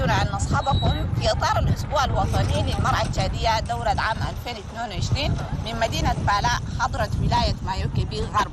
يسعدنا أن نصحبكم في إطار الأسبوع الوطني للمرأة التشادية دورة عام 2022 من مدينة بالاء حضرة ولاية مايوكي بالغرب.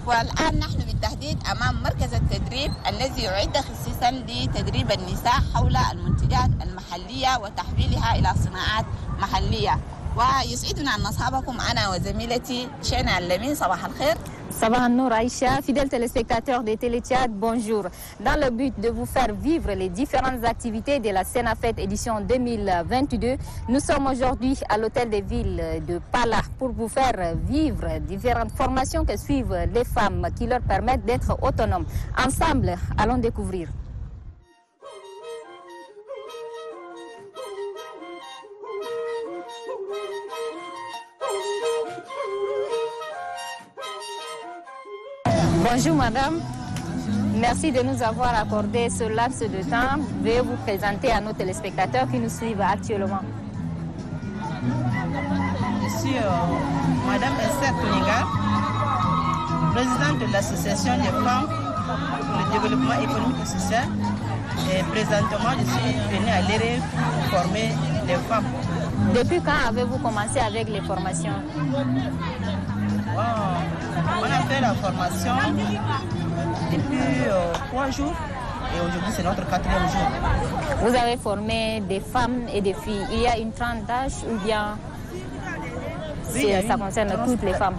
والآن نحن بالتحديد أمام مركز التدريب الذي يعد خصيصا لتدريب النساء حول المنتجات المحلية وتحويلها إلى صناعات محلية. ويسعدنا أن نصحبكم أنا وزميلتي شينا اللمين. صباح الخير. Sabah Nour Aïcha, fidèles téléspectateurs de Télé Tchad, bonjour. Dans le but de vous faire vivre les différentes activités de la Senafête édition 2022, nous sommes aujourd'hui à l'hôtel de ville de Pala pour vous faire vivre différentes formations que suivent les femmes qui leur permettent d'être autonomes. Ensemble, allons découvrir. Bonjour madame, merci de nous avoir accordé ce laps de temps. Veuillez vous présenter à nos téléspectateurs qui nous suivent actuellement. Je suis madame Esther Kouninga, présidente de l'association des femmes pour le développement économique et social. Et présentement, je suis venue à l'ERE pour former les femmes. Depuis quand avez-vous commencé avec les formations? On a fait la formation depuis 3 jours et aujourd'hui c'est notre 4e jour. Vous avez formé des femmes et des filles. Il y a une tranche d'âge ou bien ça concerne toutes les femmes?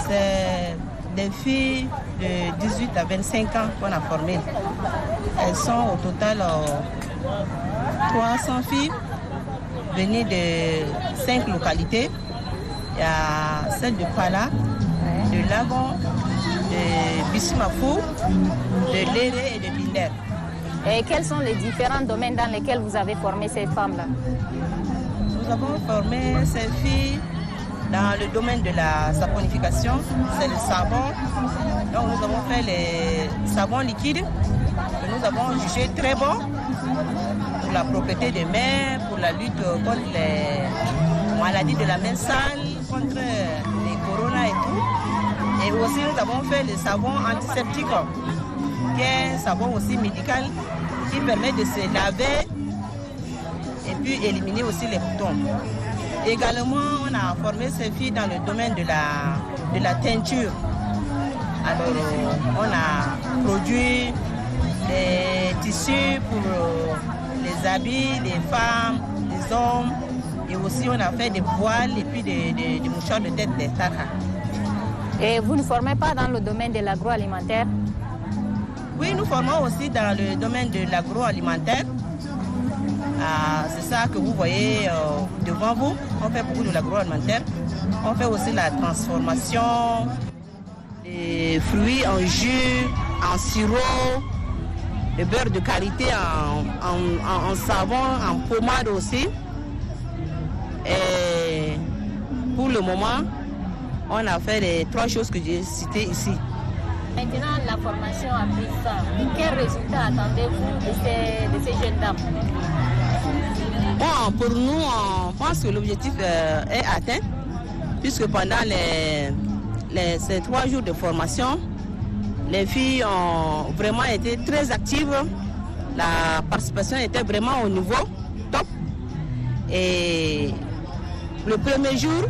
C'est des filles de 18 à 25 ans qu'on a formées. Elles sont au total 300 filles venues de 5 localités. Il y a celle de Pala, de Lagon, de Bissimafou, de Léré et de Binder. Et quels sont les différents domaines dans lesquels vous avez formé ces femmes-là? Nous avons formé ces filles dans le domaine de la saponification, c'est le savon. Donc nous avons fait les savons liquides que nous avons jugés très bons pour la propreté des mains, pour la lutte contre les maladies de la main sale, contre les corona et tout. Et aussi nous avons fait le savon antiseptique, qui est un savon aussi médical qui permet de se laver et puis éliminer aussi les boutons. Également, on a formé ces filles dans le domaine de la teinture. Alors, on a produit des tissus pour les habits des femmes, des hommes. Et aussi, on a fait des voiles et puis des mouchoirs de tête, des takas. Et vous ne formez pas dans le domaine de l'agroalimentaire? Oui, nous formons aussi dans le domaine de l'agroalimentaire. C'est ça que vous voyez devant vous. On fait beaucoup de l'agroalimentaire. On fait aussi la transformation des fruits en jus, en sirop, le beurre de karité en savon, en pommade aussi. Et pour le moment, on a fait les 3 choses que j'ai citées ici. Maintenant, la formation a pris fin. Quel résultat attendez-vous de ces jeunes dames? Bon, pour nous, on pense que l'objectif est atteint, puisque pendant ces 3 jours de formation, les filles ont vraiment été très actives. La participation était vraiment au niveau top. Et le premier jour,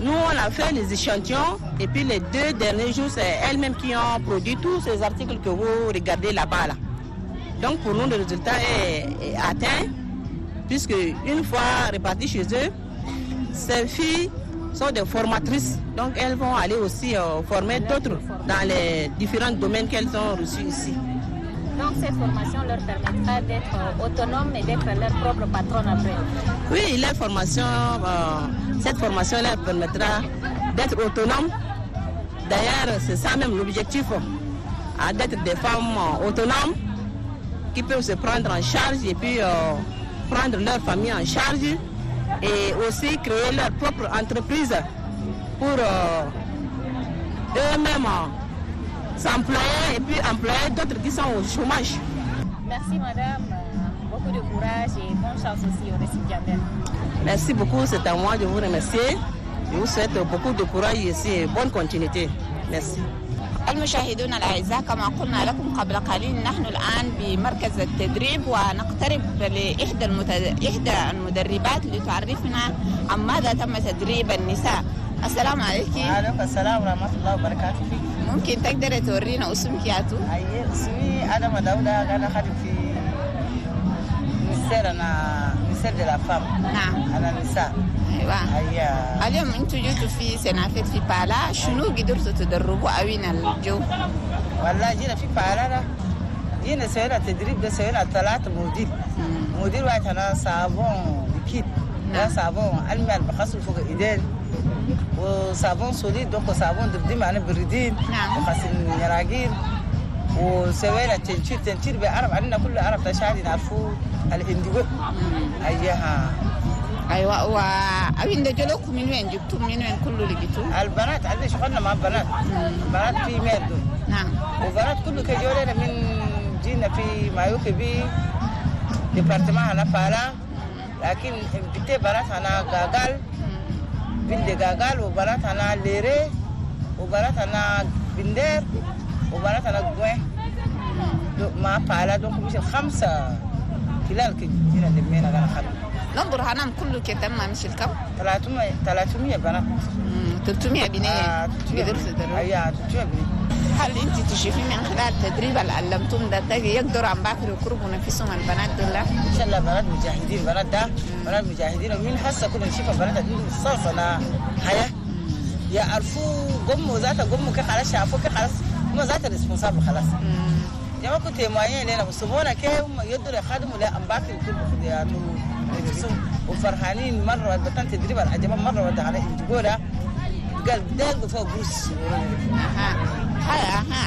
nous on a fait les échantillons et puis les 2 derniers jours, c'est elles-mêmes qui ont produit tous ces articles que vous regardez là-bas. Là. Donc pour nous, le résultat est atteint, puisque une fois réparties chez eux, ces filles sont des formatrices. Donc elles vont aller aussi former d'autres dans les différents domaines qu'elles ont reçus ici. Donc cette formation leur permettra d'être autonomes et d'être leur propre patronne après? Oui, cette formation leur permettra d'être autonomes. D'ailleurs, c'est ça même l'objectif, d'être des femmes autonomes qui peuvent se prendre en charge et puis prendre leur famille en charge et aussi créer leur propre entreprise pour eux-mêmes s'employer et puis employer d'autres qui sont au chômage. Merci madame, beaucoup de courage et bonne chance aussi aux récipiendaires. Merci beaucoup, c'est à moi de vous remercier. Je vous souhaite beaucoup de courage ici et bonne continuité. Merci. المشاهدون الأعزاء، كما قلنا لكم قبل قليل نحن الآن بمركز التدريب ونقترب لإحدى المدربات لتعرفنا عن ماذا تم تدريب النساء. السلام عليكم. وعليكم السلام ورحمة الله وبركاته. ممكن تقدري تورينا اسمك يا تو؟ أيوة، اسمي آدم داوودة، أنا خادم في مثال de la femme. نعم. أنا نساء. أيوة. اليوم أنتوا جيتوا في سنافيت في بالا، شنو قدرتوا تدربوا أوين الجو؟ والله جينا في بالا جينا سوينا تدريب ده، سوينا 3 موديل واحد أنا صابون ليكيد، ده صابون الماء بخصل فوق الإيدين، وصابون سوليد دوكو صابون دبديم أنا بردين. نعم. وخاصين يراقين، وسوينا تنشير بعرب، عندنا كل عرب تشاهد نعرفوا الانديغو. ايوه. وأوين ده جلوكم من وين جبتوا؟ من وين كله لقيتوه؟ البنات عندنا شغلنا مع البنات. البنات في ميردو. نعم. وبنات كله كجولنا من جينا في مايوكي بي ديبارتمان هنا بالا، لكن بتي بنات هنا غاغال بند غاغال، وبنات هنا ليري، وبنات هنا بندير، وبنات هنا غوين مع بالا. دونك مش 5 خلال كجينا دمينا غانا خلال ننظر هنام كله كتم مش الكم 300 بنات. 300 بنية قدرت تدرب. ايوه 300 بنية. هل انت تشوفي من خلال التدريب اللي علمتم ده يقدروا عم باكر يقربوا نفسهم البنات دول؟ ان شاء الله بنات مجاهدين، بنات ده بنات مجاهدين، ومين هسه كنا نشوف البنات دي صاصنا حياه يعرفوا قموا ذاتها، قموا كيف خلاص شافوا كيف خلاص هم ذات الريسبونسابل خلاص. جماعه كنت معين لنا بسبونا كيف هم يقدروا يخدموا لا ام باكر كل خدياتهم وفرحانين. مره بدأت تدريب العجبان، مره ودع على انتجوله قال داق فوق بوس.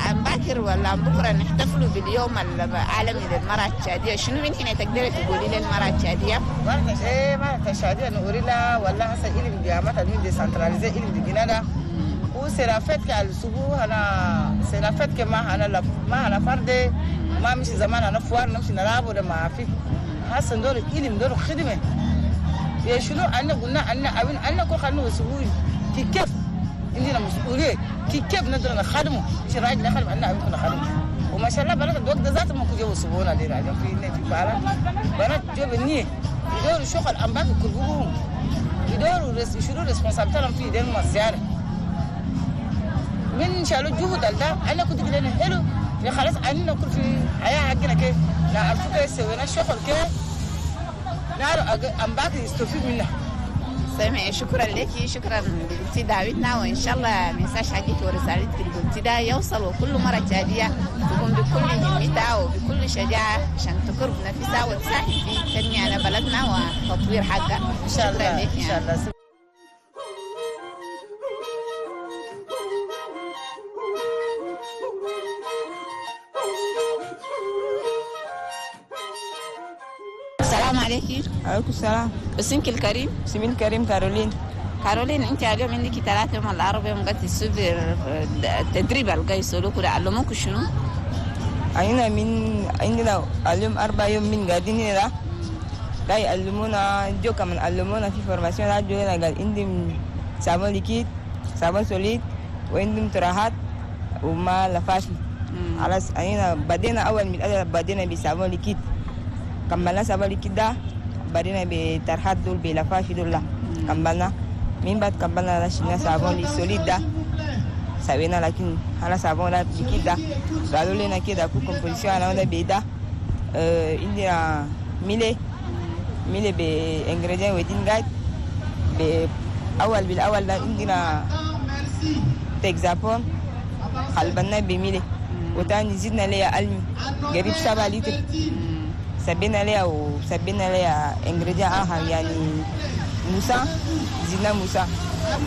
عم باكر ولا عم بكره نحتفلوا باليوم العالمي للمرأة الشادية، شنو من هنا تقدري تقولي للمرأة الشادية؟ مرأة الشادية نقول لها والله هسه إلي بدي عمتها من ديسنتراليزي إلي بدي جنانا وسلافات كالسبوع أنا سلافات كما أنا ما أنا فردي ما مش زمان أنا فوار نمشي نلعب ولا ما في هسه ندور إلي ندور خدمة يا شنو أنا قلنا أنا كل خلنا وسبوع في كيف عندنا مسؤولية كيف نقدر نخدمه مش راجل نخدم عندنا أبيكم نخدمه. وما شاء الله بنات الوقت ذاته ما كانوا يوصلونا ليه راجل في بالك بنات جو بالنية يدوروا شغل أنباك كلهم يدوروا يشيلوا ريسبونسابيلتي في دين مصيانة من شالوا جهود ده. أنا كنت كده نحلو يا خلاص أنا كل في حياة حقنا كيف نعرفوا كيف سوينا الشغل كيف نعرف أنباك يستفيد منها. سامي شكرا لك، شكرا لقلتي دعوتنا، وان شاء الله ما ننساش حقك ورسالتك اللي قلتي ده يوصل، وكل مرة شادية تكون بكل همتها وبكل شجاعة عشان تقرب نفسها وتساهم في تنمية بلدنا وتطوير حقها. ان شاء الله ان شاء الله. السلام عليكم. عليكم السلام. اسمك الكريم؟ اسمي الكريم كارولين. كارولين، انت اليوم عندك 3 يوم العرب يوم قد تسوي التدريب اللي قاعد يسولوكوا ده علموكوا شنو؟ عندنا اليوم 4 يوم من قاعدين هنا لا يعلمونا جو كمان علمونا في فورماسيون جو هنا قال عندهم صابون ليكيد صابون سوليد وعندهم تراحات وما لفافي. خلاص أنا بدينا أول من بدينا بصابون ليكيد، كملنا صابون ليكيد ده بدينا بترحات دول بلفافي دول لا كملنا. من بعد كملنا شلنا صابون سوليد ده سوينا، لكن أنا صابون ليكيد ده قالوا لنا كده كل كومبوزيشن أنا ولا بيدا عندنا ميلي بإنجريدينت ويدين جايد بالأول ده عندنا تكزابون خلبنا بميلي، وتاني زدنا ليها ألمي قريب 7 لتر سبينا ليها إنجريدينت آخر يعني موسى، زدنا موسى،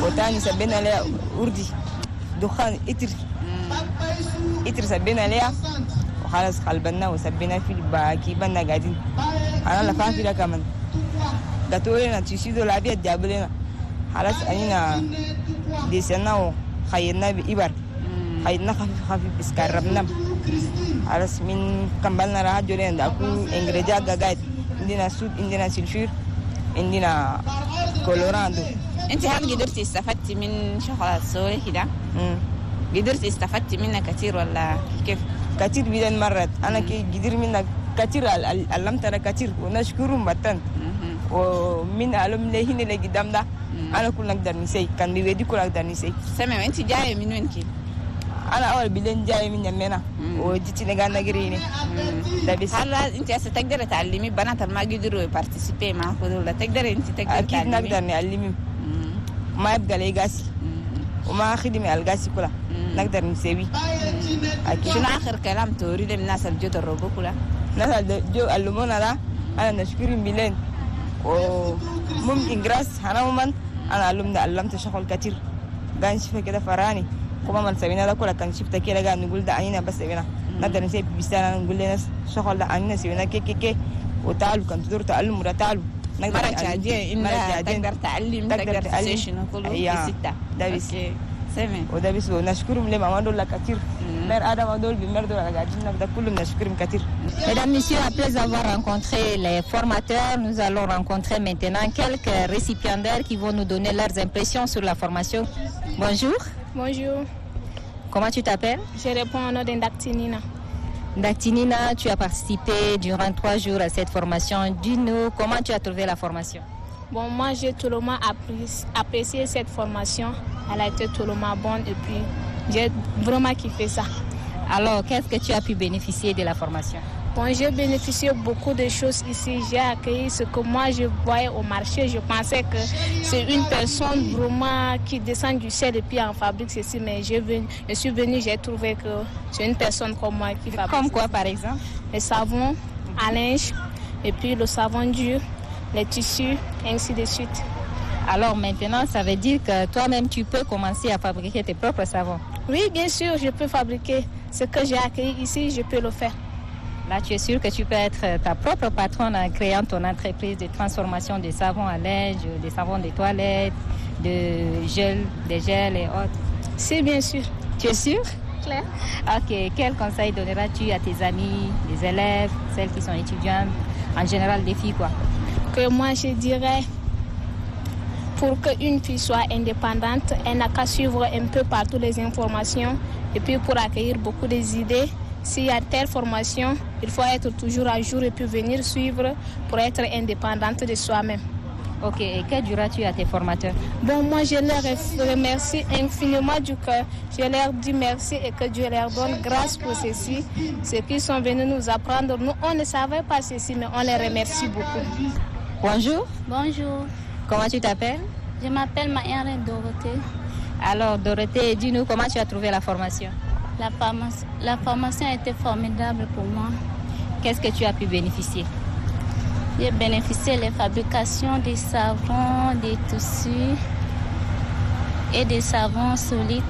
وتاني سبينا ليها أردي دخان إتر سبينا ليها وخلاص خلبنا وسبينا في باكيبنا قاعدين. أنا لفافي لها كمان قالوا لنا تشيدوا الأبيض جابوا لنا خلاص أنينا ديسنا وخيرنا بإبر خيرنا خفيف بس كربنا خلاص من كملنا راح جولين داكو إنجريدينت قاعد عندنا سود عندنا سلفور عندنا كولوراندو. انت هل قدرتي استفدتي من شغل السوري كده؟ قدرت استفدت منها كثير ولا كيف؟ كثير بدن مرات أنا كي قدر منها كثير علمتنا كثير ونشكرهم بطن ومن علم لي هنا اللي قدام ده أنا كل نقدر نسي كان بيودي كل نقدر نسي. سمع أنت جاية من وين كي؟ أنا أول بلين جاي من يمنا وجيت نقال نجريني. هلا أنت هسه تقدر تعلمي بنات ما قدروا يبارتيسيبي معك ولا تقدر أنت تقدر أكيد تعلمي؟ نقدر نعلمهم ما يبقى لي قاسي وما خدمي القاسي كلها نقدر نسوي. أكيد. شنو آخر كلام تريد الناس اللي جدربوا كلها؟ الناس اللي جو علمونا ده أنا نشكرهم بلين وممكن جراس أنا علمت شغل كتير قاعد نشوف كده فراني كما من سوينا ده كله كان شفت كده قاعد نقول ده عنينا بس سوينا نقدر نسوي بيستانا نقول للناس شغل ده عنينا سوينا كي وتعالوا كان تقدروا تعلموا ولا تعالوا مرة جادية إنها تقدر تعلم تقدر تسيشن وكله في ستة ده بس وده بس ونشكرهم لما ما دول كتير مر آدم ودول بمر دول قاعدين ده كلهم نشكرهم كتير. Mesdames, Messieurs, après avoir rencontré les formateurs, nous allons rencontrer maintenant quelques récipiendaires qui vont nous donner leurs impressions sur la formation. Bonjour. Bonjour. Comment tu t'appelles? Je réponds au nom de Ndaktinina. Ndaktinina, tu as participé durant 3 jours à cette formation. Dis-nous comment tu as trouvé la formation. Bon, moi j'ai totalement apprécié cette formation. Elle a été totalement bonne et puis j'ai vraiment kiffé ça. Alors, qu'est-ce que tu as pu bénéficier de la formation? Bon, j'ai bénéficié beaucoup de choses ici. J'ai accueilli ce que moi je voyais au marché. Je pensais que c'est une personne vraiment qui descend du ciel et puis en fabrique ceci. Mais je suis venue, j'ai trouvé que c'est une personne comme moi qui fabrique. Comme quoi par exemple? Le savon à linge et puis le savon dur, les tissus, ainsi de suite. Alors maintenant, ça veut dire que toi-même, tu peux commencer à fabriquer tes propres savons? Oui, bien sûr, je peux fabriquer. Ce que j'ai accueilli ici, je peux le faire. Là, tu es sûr que tu peux être ta propre patronne en créant ton entreprise de transformation de savons à linge, des savons de toilette, des gels et autres? Si, bien sûr. Tu es sûr? Claire. Ok, quel conseil donneras-tu à tes amis, les élèves, celles qui sont étudiantes, en général des filles quoi? Que moi, je dirais, pour qu'une fille soit indépendante, elle n'a qu'à suivre un peu partout les informations et puis pour accueillir beaucoup des idées. S'il y a telle formation, il faut être toujours à jour et puis venir suivre pour être indépendante de soi-même. Ok, et que diras-tu à tes formateurs? Bon, moi je leur remercie infiniment du cœur. Je leur dis merci et que Dieu leur donne grâce pour ceci. Ce qu'ils sont venus nous apprendre, nous on ne savait pas ceci, mais on les remercie beaucoup. Bonjour. Bonjour. Comment tu t'appelles? Je m'appelle Maïara Dorothée. Alors Dorothée, dis-nous comment tu as trouvé la formation? La formation a été formidable pour moi. Qu'est-ce que tu as pu bénéficier? J'ai bénéficié de la fabrication des savons, des tissus et des savons solides.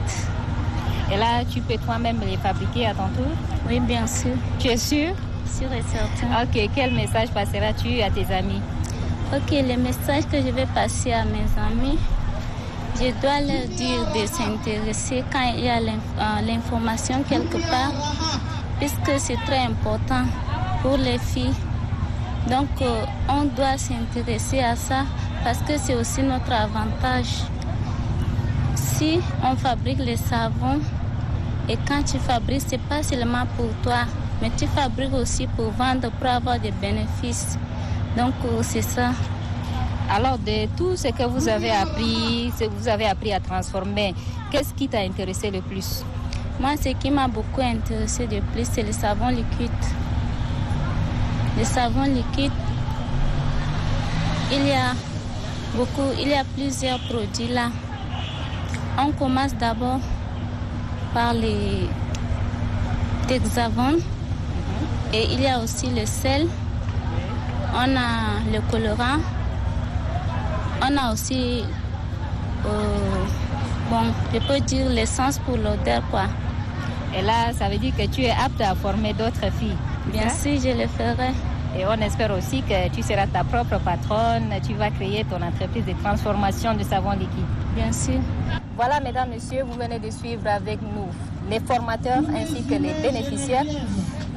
Et là, tu peux toi-même les fabriquer à ton tour? Oui, bien sûr. Tu es sûre? Sûr et certain. Ok, quel message passeras-tu à tes amis? Ok, le message que je vais passer à mes amis, je dois leur dire de s'intéresser quand il y a l'information quelque part, puisque c'est très important pour les filles. Donc, on doit s'intéresser à ça parce que c'est aussi notre avantage. Si on fabrique les savons, et quand tu fabriques, ce n'est pas seulement pour toi, mais tu fabriques aussi pour vendre, pour avoir des bénéfices. Donc, c'est ça. Alors, de tout ce que vous avez appris à transformer, qu'est-ce qui t'a intéressé le plus? Moi, ce qui m'a beaucoup intéressé de plus, c'est le savon liquide. Le savon liquide, il y a plusieurs produits là. On commence d'abord par les hexagones et il y a aussi le sel. On a le colorant. On a aussi, je peux dire l'essence pour l'odeur, quoi. Et là, ça veut dire que tu es apte à former d'autres filles. Bien sûr, je le ferai. Et on espère aussi que tu seras ta propre patronne, tu vas créer ton entreprise de transformation de savon liquide. Bien sûr. Voilà, mesdames, messieurs, vous venez de suivre avec nous les formateurs ainsi que les bénéficiaires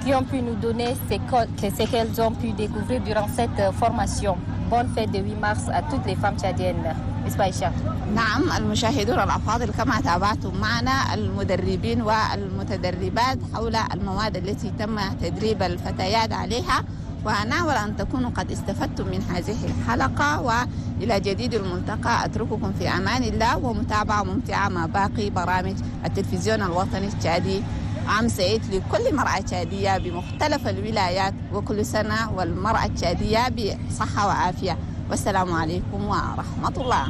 qui ont pu nous donner ce qu'elles ont pu découvrir durant cette formation. Bonne fête de 8 mars à toutes les femmes tchadiennes. إسبايشا. نعم المشاهدون الأفاضل، كما تابعتم معنا المدربين والمتدربات حول المواد التي تم تدريب الفتيات عليها، ونامل أن تكونوا قد استفدتم من هذه الحلقة، وإلى جديد الملتقى أترككم في أمان الله ومتابعة ممتعة مع باقي برامج التلفزيون الوطني التشادي. عام سعيد لكل مرأة تشادية بمختلف الولايات، وكل سنة والمرأة التشادية بصحة وعافية، والسلام عليكم ورحمة الله.